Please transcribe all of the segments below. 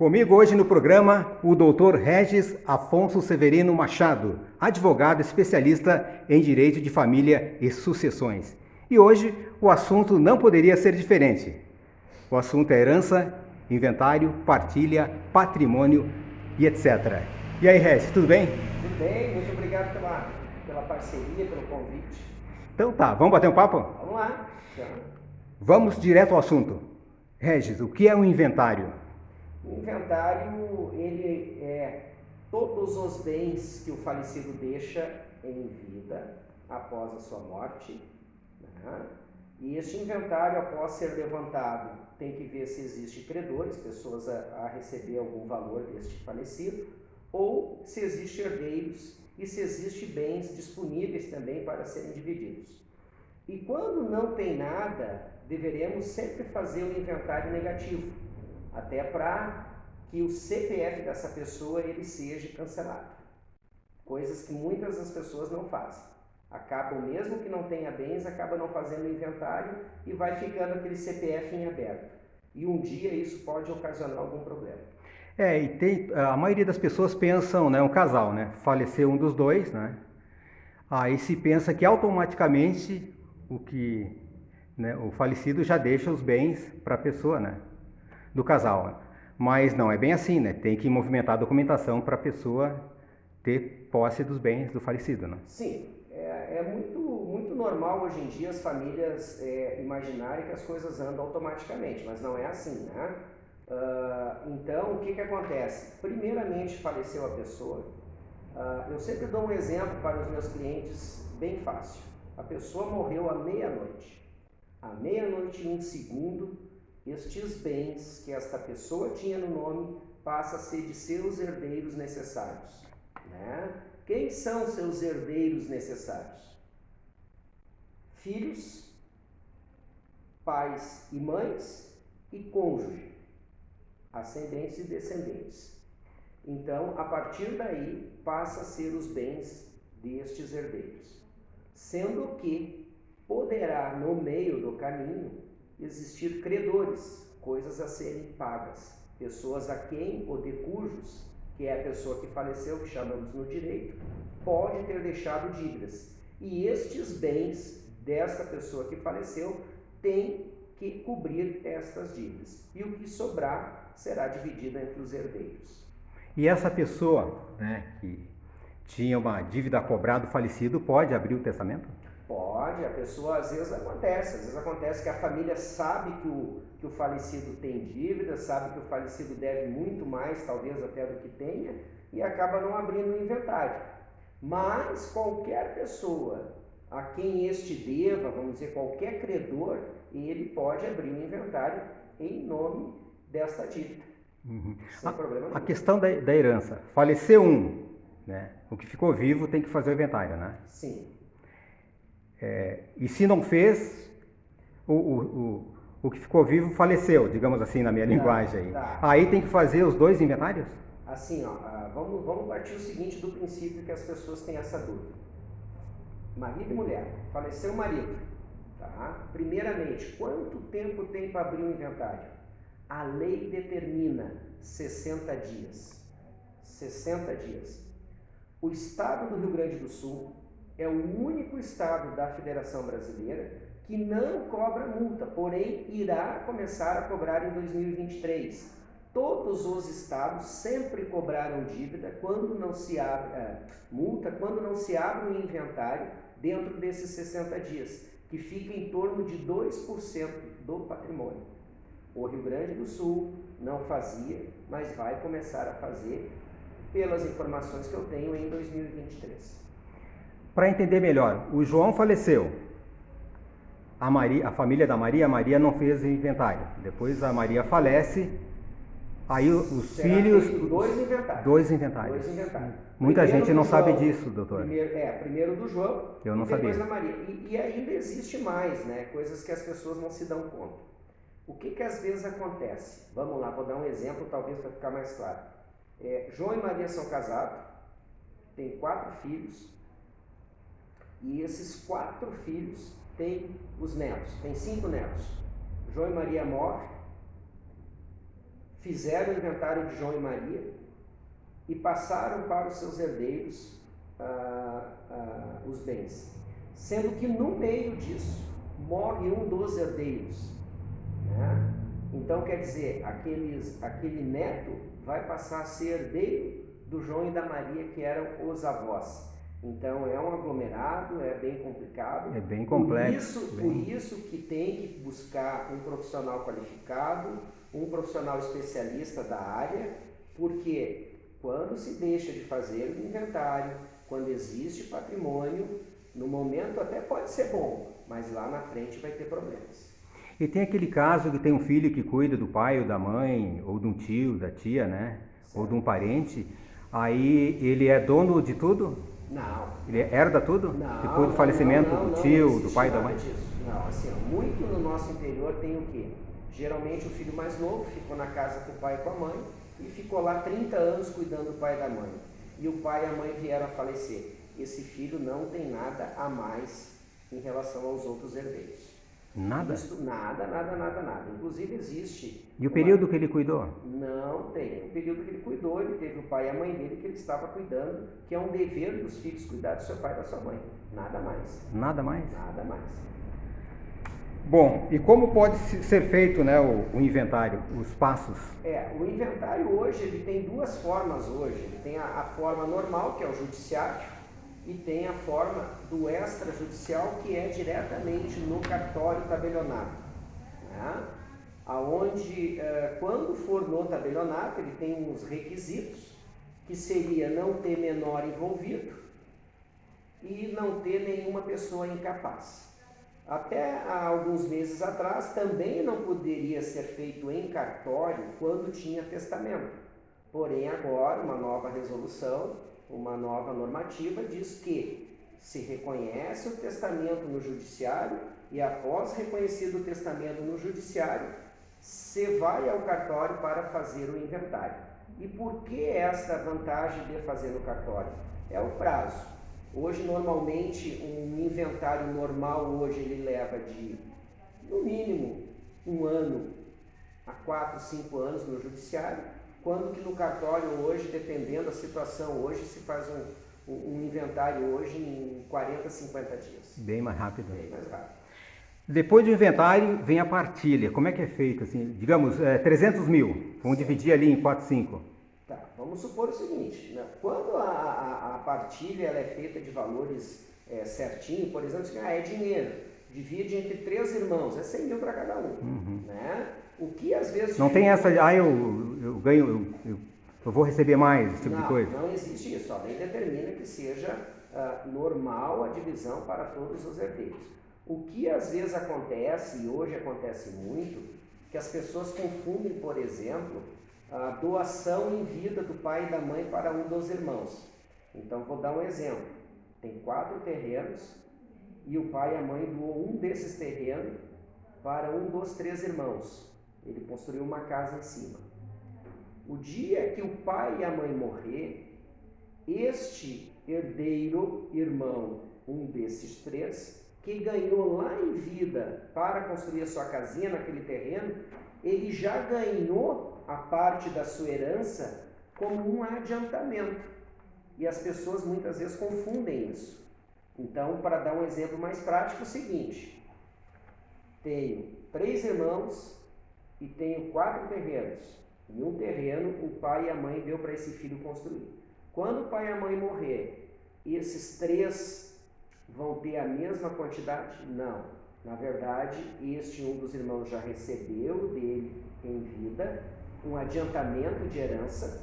Comigo hoje no programa o Dr. Regis Afonso Severino Machado, advogado especialista em direito de família e sucessões. E hoje o assunto não poderia ser diferente. O assunto é herança, inventário, partilha, patrimônio e etc. E aí, Regis, tudo bem? Tudo bem, muito obrigado pela parceria, pelo convite. Então tá, vamos bater um papo? Vamos lá. Vamos direto ao assunto. Regis, o que é um inventário? O inventário, ele é todos os bens que o falecido deixa em vida após a sua morte, né? E este inventário, após ser levantado, tem que ver se existem credores, pessoas a receber algum valor deste falecido, ou se existem herdeiros e se existem bens disponíveis também para serem divididos. E quando não tem nada, deveremos sempre fazer o inventário negativo, até para que o CPF dessa pessoa ele seja cancelado. Coisas que muitas das pessoas não fazem. Acabam, mesmo que não tenha bens, acaba não fazendo o inventário e vai ficando aquele CPF em aberto. E um dia isso pode ocasionar algum problema. A maioria das pessoas pensam, né, um casal, né, faleceu um dos dois, né, aí se pensa que automaticamente o falecido já deixa os bens para a pessoa, né, do casal. Mas não é bem assim, né, tem que movimentar a documentação para a pessoa ter posse dos bens do falecido, né? Sim, é muito normal hoje em dia as famílias imaginarem que as coisas andam automaticamente, mas não é assim, né? Então, o que acontece? Primeiramente, faleceu a pessoa. Eu sempre dou um exemplo para os meus clientes bem fácil. A pessoa morreu à meia-noite. À meia-noite e um segundo, estes bens que esta pessoa tinha no nome passam a ser de seus herdeiros necessários, né? Quem são seus herdeiros necessários? Filhos, pais e mães e cônjuge, ascendentes e descendentes. Então, a partir daí, passa a ser os bens destes herdeiros. Sendo que poderá, no meio do caminho, existir credores, coisas a serem pagas, pessoas a quem ou de cujos, que é a pessoa que faleceu, que chamamos no direito, pode ter deixado dívidas. E estes bens desta pessoa que faleceu têm que cobrir estas dívidas. E o que sobrar será dividido entre os herdeiros. E essa pessoa, né, que tinha uma dívida a cobrar do falecido, pode abrir o testamento? Pode, a pessoa às vezes acontece que a família sabe que o falecido tem dívida, sabe que o falecido deve muito mais, talvez até do que tenha, e acaba não abrindo o inventário. Mas qualquer pessoa a quem este deva, vamos dizer, qualquer credor, ele pode abrir o inventário em nome desta dívida. Sem problema nenhum. A questão da herança, faleceu um, né? O que ficou vivo tem que fazer o inventário, né? Sim. E se não fez, o que ficou vivo faleceu, digamos assim, na minha linguagem. Tá. Aí tem que fazer os dois inventários? Assim, vamos partir o seguinte do princípio que as pessoas têm essa dúvida. Marido e mulher, faleceu o marido, tá? Primeiramente, quanto tempo tem para abrir o inventário? A lei determina 60 dias. 60 dias. O estado do Rio Grande do Sul é o único estado da Federação Brasileira que não cobra multa, porém irá começar a cobrar em 2023. Todos os estados sempre cobraram dívida quando não se abre multa, quando não se abre um inventário dentro desses 60 dias, que fica em torno de 2% do patrimônio. O Rio Grande do Sul não fazia, mas vai começar a fazer, pelas informações que eu tenho, em 2023. Para entender melhor, o João faleceu. A família da Maria, a Maria não fez o inventário. Depois a Maria falece, aí os filhos... Dois inventários. Muita gente não sabe disso, doutor. Primeiro do João e depois da Maria. E ainda existe mais, né? Coisas que as pessoas não se dão conta. O que às vezes acontece? Vamos lá, vou dar um exemplo, talvez para ficar mais claro. João e Maria são casados, têm 4 filhos, e esses 4 filhos têm os netos, tem 5 netos. João e Maria morrem, fizeram o inventário de João e Maria e passaram para os seus herdeiros os bens. Sendo que no meio disso morre um dos herdeiros, né? Então quer dizer, aquele neto vai passar a ser herdeiro do João e da Maria, que eram os avós. Então é um aglomerado, é bem complicado. É bem complexo. Por isso que tem que buscar um profissional qualificado, um profissional especialista da área, porque quando se deixa de fazer o inventário, quando existe patrimônio, no momento até pode ser bom, mas lá na frente vai ter problemas. E tem aquele caso que tem um filho que cuida do pai ou da mãe, ou de um tio, da tia, né? Certo. Ou de um parente. Aí ele é dono de tudo? Não. Ele herda tudo? Não. Depois do falecimento do tio, do pai e da mãe? Disso. Não, assim, muito no nosso interior tem o quê? Geralmente o filho mais novo ficou na casa com o pai e com a mãe e ficou lá 30 anos cuidando do pai e da mãe. E o pai e a mãe vieram a falecer. Esse filho não tem nada a mais em relação aos outros herdeiros. Nada? Nada. Inclusive existe... E o período que ele cuidou? Não tem. O período que ele cuidou, ele teve o pai e a mãe dele que ele estava cuidando, que é um dever dos filhos cuidar do seu pai e da sua mãe. Nada mais. Nada mais? Nada mais. Bom, e como pode ser feito, né, o inventário, os passos? O inventário hoje, ele tem duas formas hoje. Ele tem a forma normal, que é o judiciário, e tem a forma do extrajudicial, que é diretamente no cartório tabelionato, né? Aonde, quando for no tabelionato, ele tem uns requisitos, que seria não ter menor envolvido e não ter nenhuma pessoa incapaz. Até há alguns meses atrás, também não poderia ser feito em cartório quando tinha testamento. Porém, agora, uma nova resolução, uma nova normativa diz que se reconhece o testamento no judiciário e após reconhecido o testamento no judiciário, se vai ao cartório para fazer o inventário. E por que esta vantagem de fazer no cartório? É o prazo. Hoje, normalmente, um inventário normal hoje ele leva de, no mínimo, 1 ano a 4, 5 anos no judiciário, quando que no cartório hoje, dependendo da situação, hoje se faz um inventário hoje em 40, 50 dias. Bem mais rápido. Bem mais rápido. Depois do inventário vem a partilha. Como é que é feito? Assim, digamos, 300 mil. Vamos dividir ali em 4, 5. Tá, vamos supor o seguinte, né? Quando a partilha ela é feita de valores certinho, por exemplo, assim, é dinheiro, divide entre 3 irmãos, é 100 mil para cada um. Né? O que às vezes... Não tem essa, eu ganho, eu vou receber mais, esse tipo de coisa? Não existe isso. A lei determina que seja normal a divisão para todos os herdeiros. O que às vezes acontece, e hoje acontece muito, que as pessoas confundem, por exemplo, a doação em vida do pai e da mãe para um dos irmãos. Então, vou dar um exemplo. Tem 4 terrenos e o pai e a mãe doou um desses terrenos para um dos 3 irmãos. Ele construiu uma casa em cima. O dia que o pai e a mãe morrer, este herdeiro, irmão, um desses 3, que ganhou lá em vida para construir a sua casinha naquele terreno, ele já ganhou a parte da sua herança como um adiantamento. E as pessoas muitas vezes confundem isso. Então, para dar um exemplo mais prático, é o seguinte: tenho 3 irmãos e tenho 4 terrenos. Em um terreno, o pai e a mãe deu para esse filho construir. Quando o pai e a mãe morrer, esses 3 vão ter a mesma quantidade? Não. Na verdade, um dos irmãos já recebeu dele em vida um adiantamento de herança.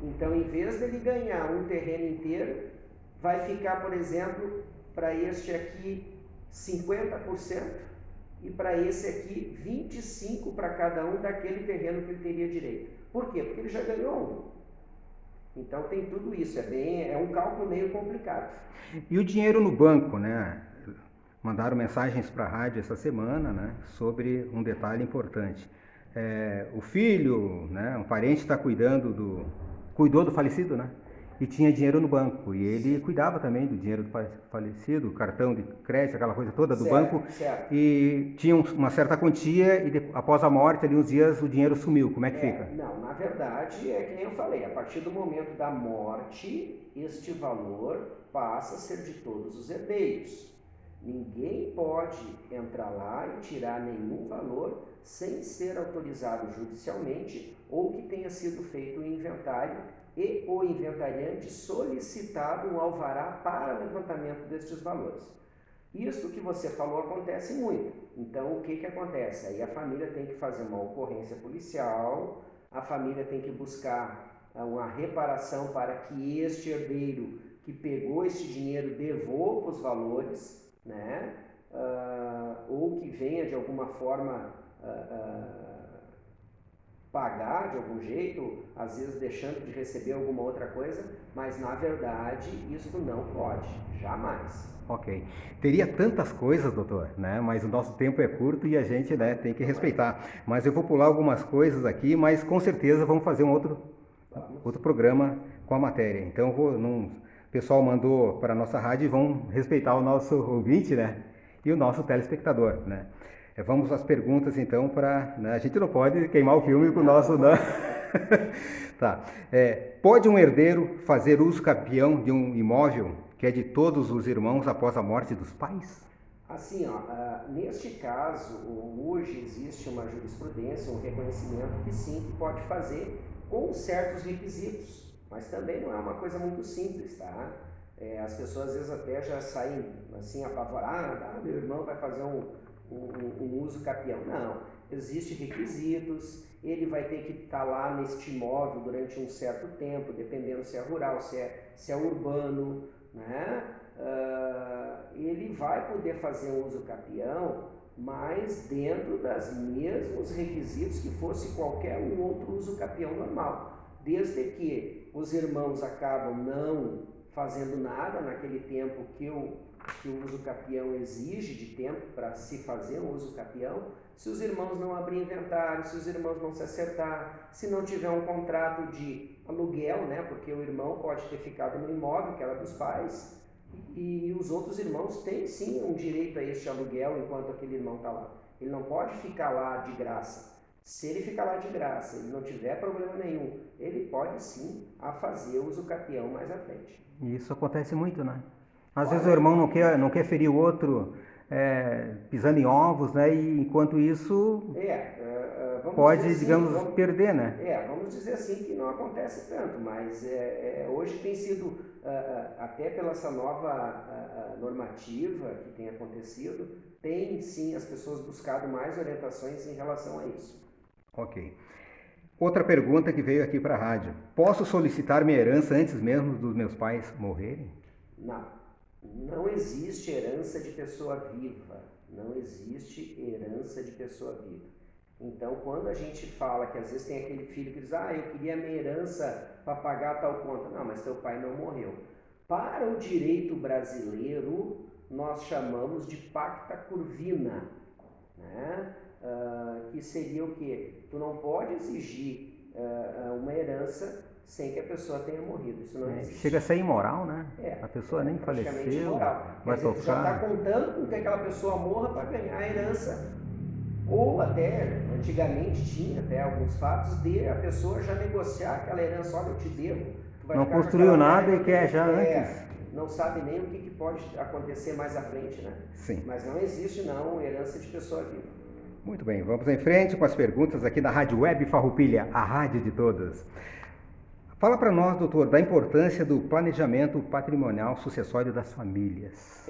Então, em vez dele ganhar um terreno inteiro, vai ficar, por exemplo, para este aqui 50% e para esse aqui 25% para cada um daquele terreno que ele teria direito. Por quê? Porque ele já ganhou um. Então tem tudo isso, é um cálculo meio complicado. E o dinheiro no banco, né? Mandaram mensagens para a rádio essa semana, né, sobre um detalhe importante. O filho, né, um parente está cuidou do falecido, né? e tinha dinheiro no banco. E ele cuidava também do dinheiro do falecido, cartão de crédito, aquela coisa toda do banco. Certo. E tinha uma certa quantia e após a morte, ali uns dias, o dinheiro sumiu. Como é que fica? Não, na verdade, é que nem eu falei, a partir do momento da morte, este valor passa a ser de todos os herdeiros. Ninguém pode entrar lá e tirar nenhum valor sem ser autorizado judicialmente ou que tenha sido feito o inventário e o inventariante solicitado um alvará para levantamento destes valores. Isso que você falou acontece muito. Então, o que acontece? Aí a família tem que fazer uma ocorrência policial, a família tem que buscar uma reparação para que este herdeiro que pegou este dinheiro devolva os valores, né? Ou que venha de alguma forma pagar de algum jeito, às vezes deixando de receber alguma outra coisa, mas na verdade isso não pode, jamais. Ok. Teria tantas coisas, doutor, né? Mas o nosso tempo é curto e a gente, né, tem que respeitar. Mas eu vou pular algumas coisas aqui, mas com certeza vamos fazer um outro programa com a matéria. Então, o pessoal mandou para a nossa rádio e vão respeitar o nosso ouvinte, né? E o nosso telespectador, né? Vamos às perguntas, então, né? A gente não pode queimar o filme com o nosso... Não. Tá. Pode um herdeiro fazer uso capião de um imóvel que é de todos os irmãos após a morte dos pais? Assim, neste caso, hoje existe uma jurisprudência, um reconhecimento que sim, que pode fazer com certos requisitos, mas também não é uma coisa muito simples, tá? As pessoas às vezes até já saem assim apavoradas, meu irmão vai fazer um uso capião. Não, existem requisitos, ele vai ter que estar lá neste imóvel durante um certo tempo, dependendo se é rural, se é urbano, né? Ele vai poder fazer um uso capião, mas dentro dos mesmos requisitos que fosse qualquer um outro uso capião normal, desde que os irmãos acabam não fazendo nada naquele tempo que o uso capião exige de tempo para se fazer um uso capião, se os irmãos não abrirem inventário, se os irmãos não se acertar, se não tiver um contrato de aluguel, né, porque o irmão pode ter ficado no imóvel que era dos pais, e os outros irmãos têm sim um direito a este aluguel enquanto aquele irmão está lá. Ele não pode ficar lá de graça. Se ele ficar lá de graça, ele não tiver problema nenhum, ele pode sim fazer uso capião mais à frente. E isso acontece muito, né? Às vezes o irmão não quer ferir o outro pisando em ovos, né? E enquanto isso pode, digamos, perder, né? Vamos dizer assim que não acontece tanto, mas hoje tem sido, até pela essa nova normativa que tem acontecido, tem sim as pessoas buscado mais orientações em relação a isso. Ok. Outra pergunta que veio aqui para a rádio. Posso solicitar minha herança antes mesmo dos meus pais morrerem? Não existe herança de pessoa viva. Não existe herança de pessoa viva. Então, quando a gente fala que às vezes tem aquele filho que diz, eu queria minha herança para pagar tal conta. Não, mas teu pai não morreu. Para o direito brasileiro, nós chamamos de pacta curvina, né? Que seria o quê? Tu não pode exigir uma herança sem que a pessoa tenha morrido. Isso não existe. Chega a ser imoral, né? A pessoa nem faleceu, imoral. vai tocar. Tu já está contando com que aquela pessoa morra para ganhar a herança. Ou até, antigamente tinha até alguns fatos de a pessoa já negociar aquela herança. Olha, eu te devo. Tu vai não construiu nada e quer já antes. Não sabe nem o que pode acontecer mais à frente, né? Sim. Mas não existe, não, herança de pessoa viva. Muito bem, vamos em frente com as perguntas aqui da Rádio Web Farroupilha, a rádio de todas. Fala para nós, doutor, da importância do planejamento patrimonial sucessório das famílias.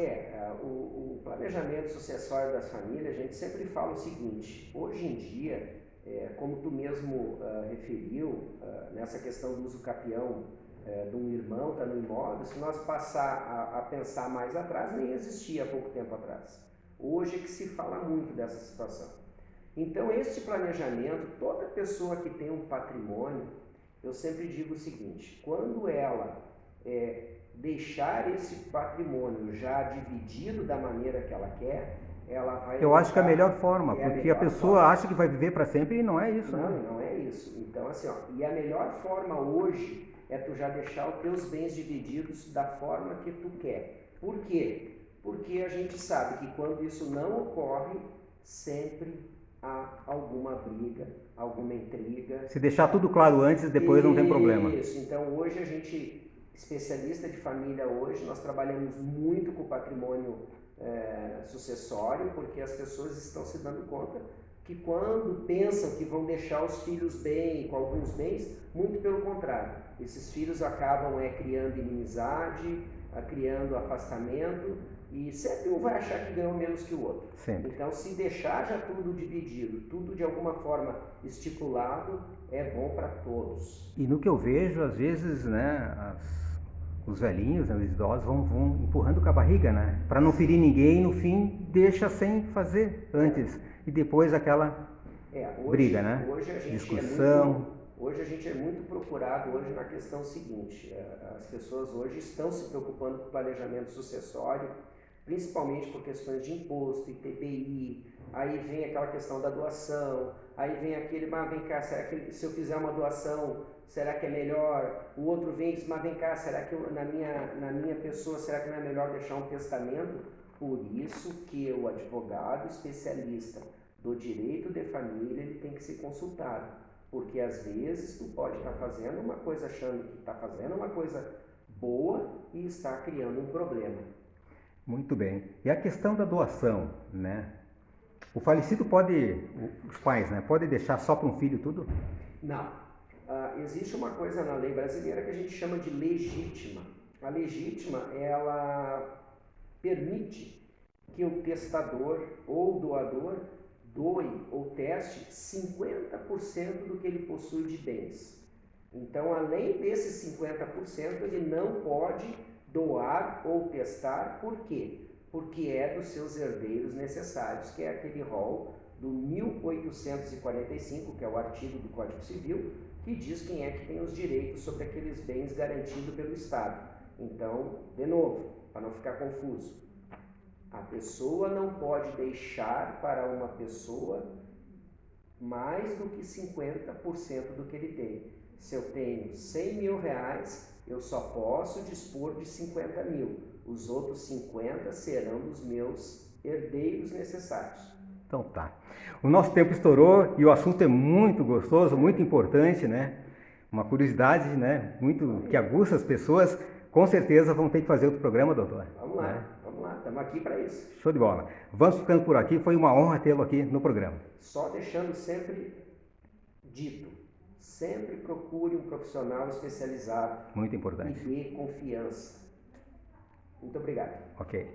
O planejamento sucessório das famílias, a gente sempre fala o seguinte, hoje em dia, como tu mesmo referiu, nessa questão do uso capião de um irmão está no imóvel, se nós passar a pensar mais atrás, nem existia há pouco tempo atrás. Hoje é que se fala muito dessa situação. Então, este planejamento, toda pessoa que tem um patrimônio, eu sempre digo o seguinte, quando ela deixar esse patrimônio já dividido da maneira que ela quer, ela vai... Eu acho que é a melhor forma, porque a pessoa acha que vai viver para sempre e não é isso, né? Não é isso. Então, assim, e a melhor forma hoje é tu já deixar os teus bens divididos da forma que tu quer. Por quê? Porque a gente sabe que quando isso não ocorre, sempre há alguma briga, alguma intriga. Se deixar tudo claro antes, depois não tem problema. Isso, então hoje a gente, especialista de família hoje, nós trabalhamos muito com o patrimônio sucessório, porque as pessoas estão se dando conta que quando pensam que vão deixar os filhos bem, com alguns bens, muito pelo contrário. Esses filhos acabam criando inimizade, criando afastamento, e sempre um vai achar que ganhou menos que o outro. Sempre. Então, se deixar já tudo dividido, tudo de alguma forma estipulado, é bom para todos. E no que eu vejo, às vezes, né, os velhinhos, né, os idosos vão empurrando com a barriga, né? Para não ferir ninguém, no fim, deixa sem fazer antes. E depois aquela briga, né? Hoje a gente discussão. Hoje a gente é muito procurado hoje na questão seguinte, as pessoas hoje estão se preocupando com o planejamento sucessório, principalmente por questões de imposto, ITBI, aí vem aquela questão da doação, aí vem aquele, mas vem cá, será que se eu fizer uma doação, será que é melhor? O outro vem e diz, mas vem cá, será que na minha pessoa, será que não é melhor deixar um testamento? Por isso que o advogado especialista do direito de família, ele tem que ser consultado, porque às vezes tu pode estar fazendo uma coisa achando que está fazendo uma coisa boa e está criando um problema. Muito bem. E a questão da doação, né? O falecido os pais, né? Pode deixar só para um filho tudo? Não. Existe uma coisa na lei brasileira que a gente chama de legítima. A legítima, ela permite que o testador ou doador doe ou teste 50% do que ele possui de bens. Então, além desses 50%, ele não pode doar ou testar. Por quê? Porque é dos seus herdeiros necessários, que é aquele rol do 1845, que é o artigo do Código Civil, que diz quem é que tem os direitos sobre aqueles bens garantidos pelo Estado. Então, de novo, para não ficar confuso, a pessoa não pode deixar para uma pessoa mais do que 50% do que ele tem. Se eu tenho 100 mil reais, eu só posso dispor de 50 mil. Os outros 50 serão dos meus herdeiros necessários. Então tá. O nosso tempo estourou e o assunto é muito gostoso, muito importante, né? Uma curiosidade, né? Muito que aguça as pessoas. Com certeza vão ter que fazer outro programa, doutor. Vamos lá, vamos lá. Estamos aqui para isso. Show de bola. Vamos ficando por aqui. Foi uma honra tê-lo aqui no programa. Só deixando sempre dito, sempre procure um profissional especializado. Muito importante. E dê confiança. Muito obrigado. Ok.